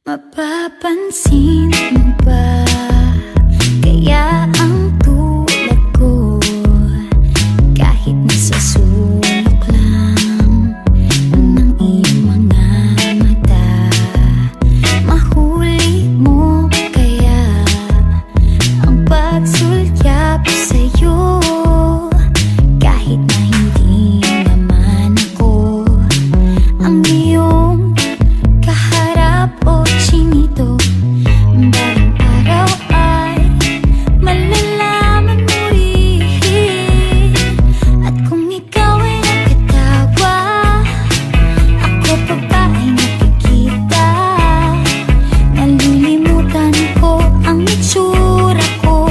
Mapapansin mo ba kaya ang tulad ko, kahit nasa sulok lang ng iyong mga mata, mahuli mo kaya ang pagsulyap sa'yo, kahit na hindi naman ako ang iyong kaharap o chinito. Balang araw ay malalaman mo rin, at kung ikaw ay nakatawa, ako pa ba ay nakikita? Nalilimutan ko ang itsura ko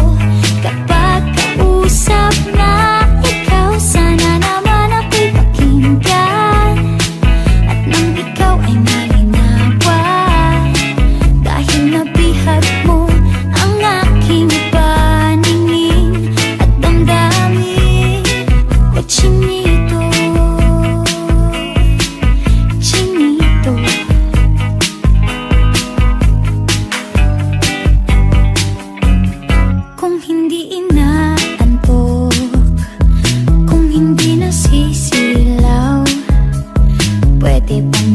kapag kausap na ikaw. Sana naman ako'y pakinggan, at nang ikaw ay malinawan, dahil nabihag mo ang aking paningin at damdamin. O chinito, chinito, kung hindi inaantok, kung hindi nasisilaw, pwede bang